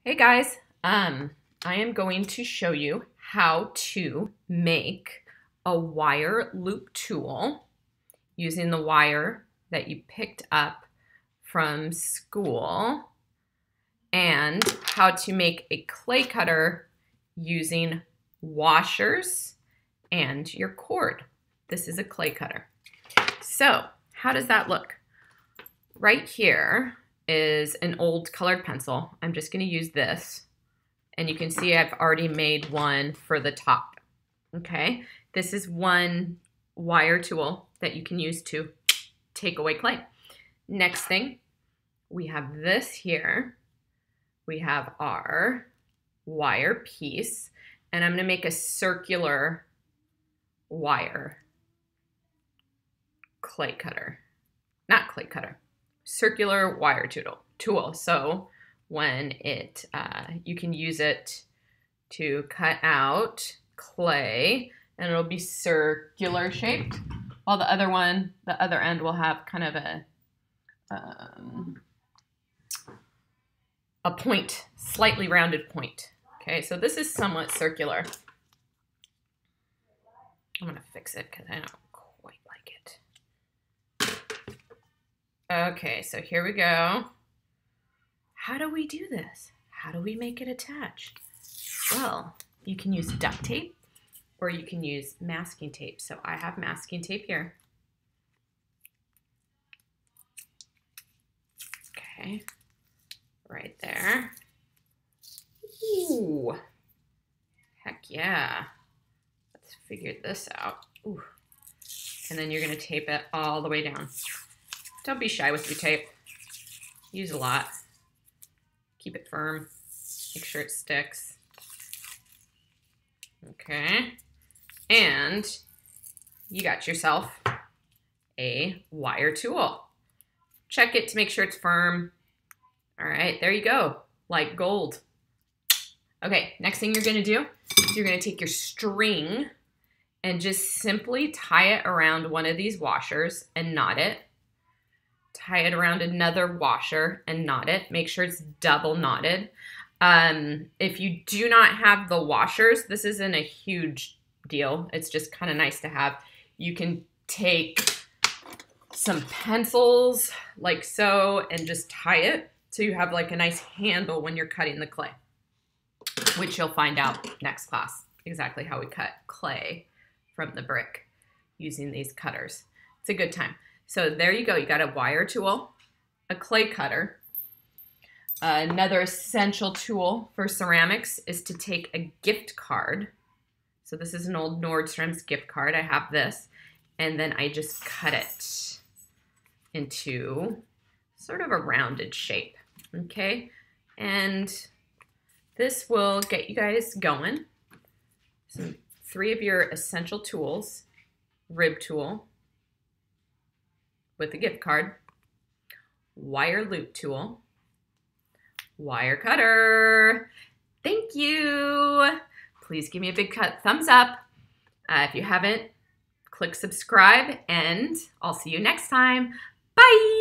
Hey guys, I am going to show you how to make a wire loop tool using the wire that you picked up from school and how to make a clay cutter using washers and your cord. This is a clay cutter. So how does that look? Right here is an old colored pencil. I'm just going to use this. And you can see I've already made one for the top. Okay, this is one wire tool that you can use to take away clay. Next thing, we have this here. We have our wire piece, and I'm going to make a circular wire clay cutter. Not clay cutter. Circular wire tool. So when it, you can use it to cut out clay and it'll be circular shaped, while the other end will have kind of a point, slightly rounded point. Okay, so this is somewhat circular. I'm gonna fix it because I don't quite like it. Okay, so here we go. How do we do this? How do we make it attach? Well, you can use duct tape or you can use masking tape. So I have masking tape here. Okay, right there. Ooh, heck yeah. Let's figure this out. Ooh. And then you're gonna tape it all the way down. Don't be shy with your tape. Use a lot. Keep it firm. Make sure it sticks. Okay. And you got yourself a wire tool. Check it to make sure it's firm. All right, there you go. Like gold. Okay, next thing you're gonna do is you're gonna take your string and just simply tie it around one of these washers and knot it. Tie it around another washer and knot it. Make sure it's double knotted. If you do not have the washers, this isn't a huge deal. It's just kind of nice to have. You can take some pencils like so and just tie it so you have like a nice handle when you're cutting the clay, which you'll find out next class, exactly how we cut clay from the brick using these cutters. It's a good time. So there you go. You got a wire tool, a clay cutter. Another essential tool for ceramics is to take a gift card. So this is an old Nordstrom's gift card. I have this. And then I just cut it into sort of a rounded shape. Okay. And this will get you guys going. So 3 of your essential tools: rib tool with a gift card, wire loop tool, wire cutter. Thank you. Please give me a big thumbs up. If you haven't, click subscribe, and I'll see you next time. Bye.